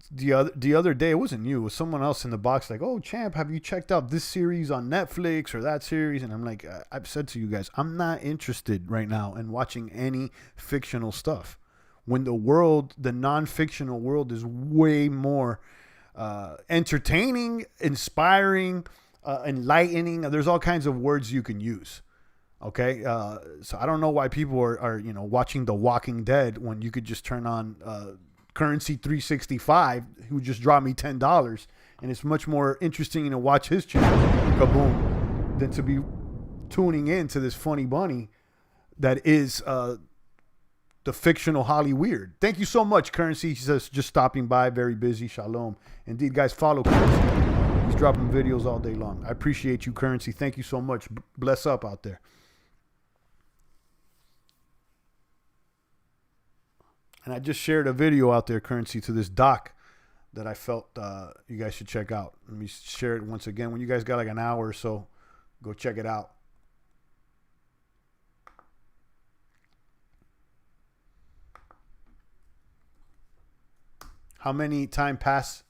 the other day, it wasn't you, it was someone else in the box like, oh, champ, have you checked out this series on Netflix or that series? And I'm like, I've said to you guys, I'm not interested right now in watching any fictional stuff. When the non-fictional world is way more entertaining, inspiring, enlightening. There's all kinds of words you can use. Okay. So I don't know why people are watching The Walking Dead when you could just turn on Currency 365, who just dropped me $10, and it's much more interesting to watch his channel, kaboom, than to be tuning in to this funny bunny that is the fictional Holly Weird. Thank you so much, Currency. He says, just stopping by, very busy. Shalom. Indeed, guys, follow Currency. He's dropping videos all day long. I appreciate you, Currency. Thank you so much. Bless up out there. And I just shared a video out there, Currency, to this doc that I felt you guys should check out. Let me share it once again. When you guys got like an hour or so, go check it out. How many time passed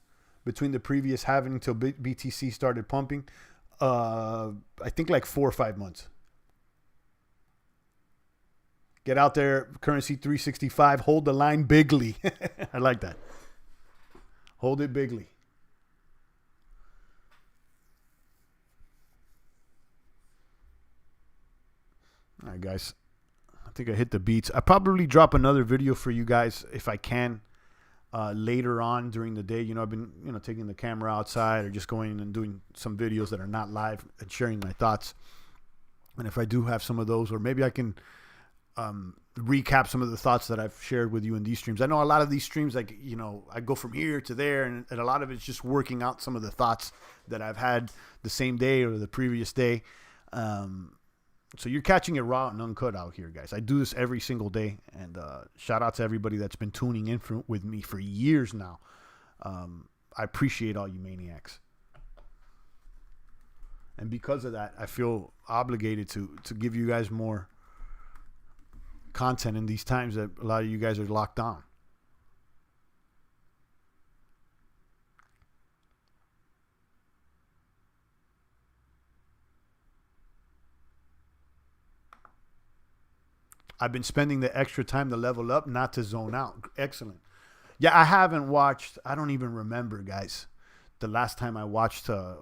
between the previous halving until BTC started pumping? I think like 4 or 5 months. Get out there, Currency 365. Hold the line bigly. I like that. Hold it bigly. All right, guys. I think I hit the beats. I probably drop another video for you guys if I can later on during the day. I've been taking the camera outside or just going and doing some videos that are not live and sharing my thoughts. And if I do have some of those, or maybe I can recap some of the thoughts that I've shared with you in these streams. I know a lot of these streams, like, I go from here to there, and a lot of it's just working out some of the thoughts that I've had the same day or the previous day. So you're catching it raw and uncut out here, guys. I do this every single day, and shout out to everybody that's been tuning in with me for years now. I appreciate all you maniacs. And because of that, I feel obligated to give you guys more content in these times that a lot of you guys are locked on. I've been spending the extra time to level up, not to zone out. Excellent. Yeah, I haven't watched, I don't even remember, guys, the last time I watched a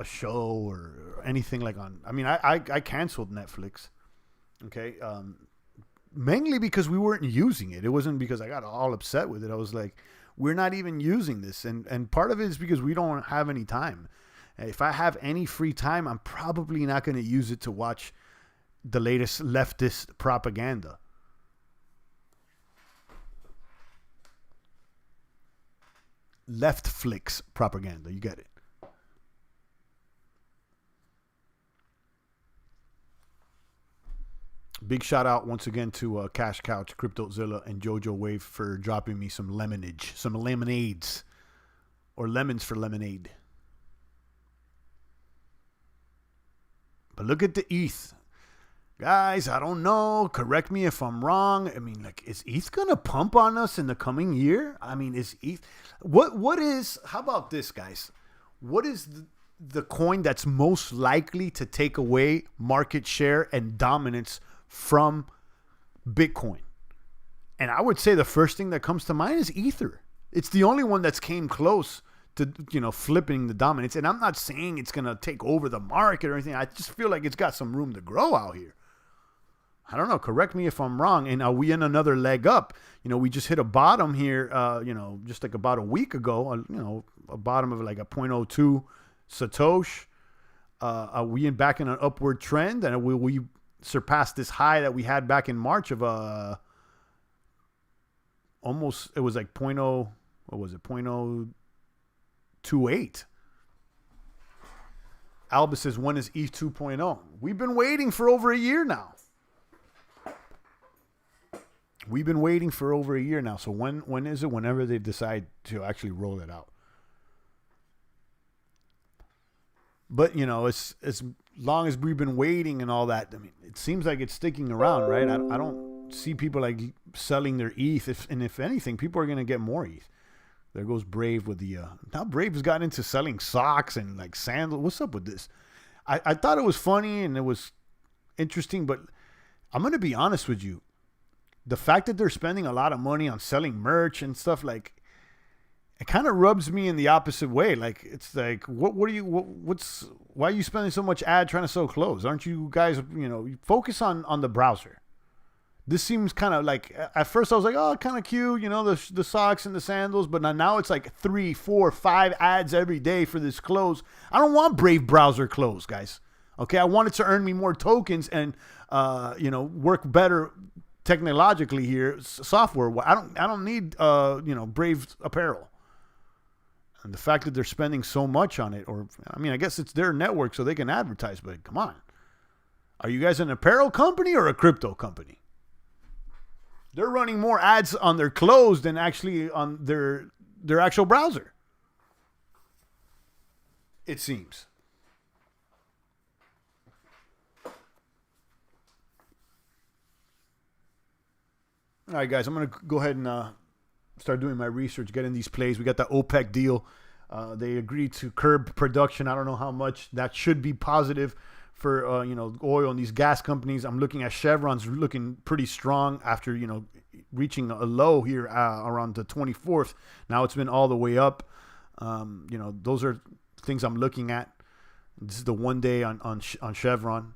show or anything like on. I mean, I canceled Netflix. Okay. Mainly because we weren't using it. It wasn't because I got all upset with it. I was like, we're not even using this. And part of it is because we don't have any time. If I have any free time, I'm probably not going to use it to watch the latest leftist propaganda. Left flicks propaganda. You get it. Big shout out once again to Cash Couch, Cryptozilla, and Jojo Wave for dropping me some lemonades, or lemons for lemonade. But look at the ETH. Guys, I don't know. Correct me if I'm wrong. I mean, like, is ETH going to pump on us in the coming year? I mean, is ETH... What is... How about this, guys? What is the coin that's most likely to take away market share and dominance from Bitcoin? And I would say the first thing that comes to mind is Ether. It's the only one that's came close to, flipping the dominance. And I'm not saying it's going to take over the market or anything. I just feel like it's got some room to grow out here. I don't know. Correct me if I'm wrong. And are we in another leg up? We just hit a bottom here, just like about a week ago, a bottom of like a 0.02 Satoshi. Are we back in an upward trend? And will we surpass this high that we had back in March of almost, it was like 0.0, what was it, 0.028. Alba says, when is ETH 2.0? We've been waiting for over a year now. We've been waiting for over a year now. So when is it? Whenever they decide to actually roll it out. But, it's as long as we've been waiting and all that, I mean, it seems like it's sticking around, right? I don't see people like selling their ETH. If anything, people are going to get more ETH. There goes Brave with the, now Brave has gotten into selling socks and like sandals. What's up with this? I thought it was funny and it was interesting, but I'm going to be honest with you. The fact that they're spending a lot of money on selling merch and stuff, like, it kind of rubs me in the opposite way. Like, it's like, why are you spending so much ad trying to sell clothes? Aren't you guys, focus on the browser. This seems kind of like, at first I was like, oh, kind of cute, the socks and the sandals. But now it's like 3, 4, 5 ads every day for this clothes. I don't want Brave browser clothes, guys. Okay, I want it to earn me more tokens and, work better technologically here, software. I don't need Brave apparel. And the fact that they're spending so much on it, I guess it's their network so they can advertise, but come on. Are you guys an apparel company or a crypto company? They're running more ads on their clothes than actually on their actual browser. It seems. All right, guys, I'm going to go ahead and start doing my research, getting these plays. We got the OPEC deal. They agreed to curb production. I don't know how much. That should be positive for, oil and these gas companies. I'm looking at Chevron's looking pretty strong after, reaching a low here around the 24th. Now it's been all the way up. Those are things I'm looking at. This is the 1 day on Chevron.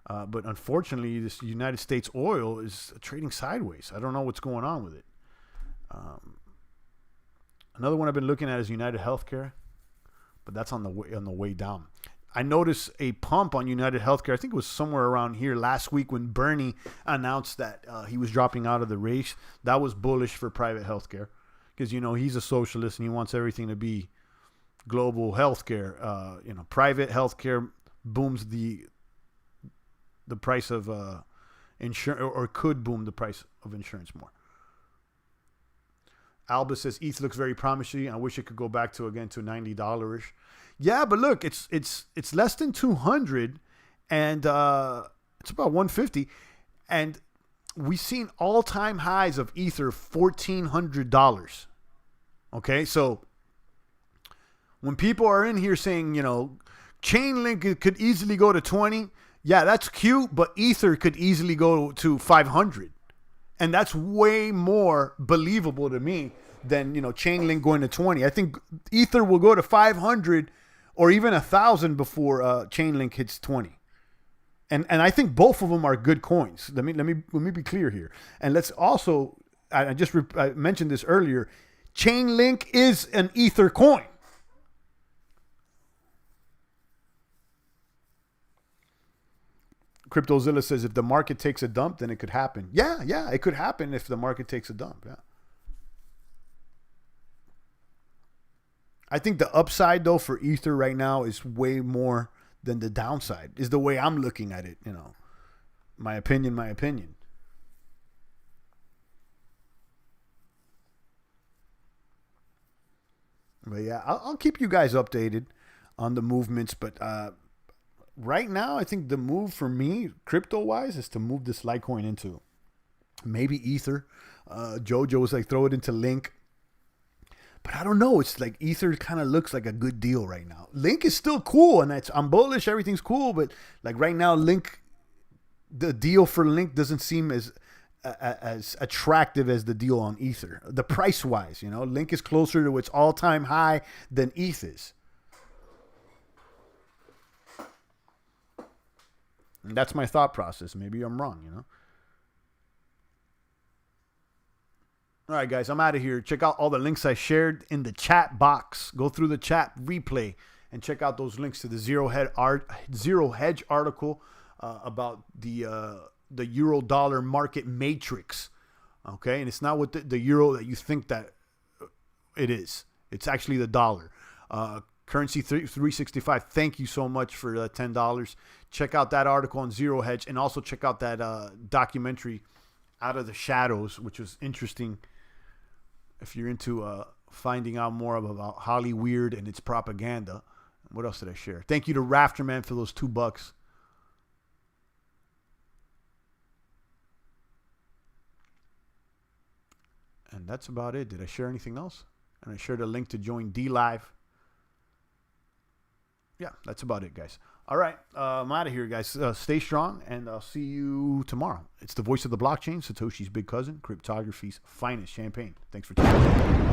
But unfortunately, this United States oil is trading sideways. I don't know what's going on with it. Another one I've been looking at is United Healthcare, but that's on the way down. I noticed a pump on United Healthcare. I think it was somewhere around here last week when Bernie announced that he was dropping out of the race. That was bullish for private healthcare because he's a socialist and he wants everything to be global healthcare. Private healthcare booms the price of insurance, or could boom the price of insurance more. Alba says ETH looks very promising. I wish it could go back to $90-ish. Yeah, but look, it's less than 200, and it's about 150, and we've seen all-time highs of Ether $1,400. Okay, so when people are in here saying Chainlink could easily go to 20. Yeah, that's cute, but Ether could easily go to 500. And that's way more believable to me than, Chainlink going to 20. I think Ether will go to 500 or even 1,000 before Chainlink hits 20. And I think both of them are good coins. Let me be clear here. And let's also, I mentioned this earlier, Chainlink is an Ether coin. CryptoZilla says if the market takes a dump, then it could happen. Yeah, it could happen if the market takes a dump. Yeah. I think the upside though for Ether right now is way more than the downside. Is the way I'm looking at it. My opinion. But yeah, I'll keep you guys updated on the movements. But right now, I think the move for me, crypto-wise, is to move this Litecoin into maybe Ether. Jojo was like, throw it into Link. But I don't know. It's like Ether kind of looks like a good deal right now. Link is still cool, and I'm bullish. Everything's cool. But like right now, Link, the deal for Link doesn't seem as as attractive as the deal on Ether. The price wise, Link is closer to its all-time high than ETH is. And that's my thought process. Maybe I'm wrong, All right, guys, I'm out of here. Check out all the links I shared in the chat box. Go through the chat replay and check out those links to the Zero Hedge article about the euro dollar market matrix. Okay, and it's not with the euro that you think that it is. It's actually the dollar. Currency 365. Thank you so much for $10. Check out that article on Zero Hedge, and also check out that documentary, Out of the Shadows, which was interesting. If you're into finding out more about Hollyweird and its propaganda. What else did I share? Thank you to Rafterman for those $2. And that's about it. Did I share anything else? And I shared a link to join D Live. Yeah, that's about it, guys. All right, I'm out of here, guys. Stay strong, and I'll see you tomorrow. It's the voice of the blockchain, Satoshi's big cousin, cryptography's finest champagne. Thanks for tuning in.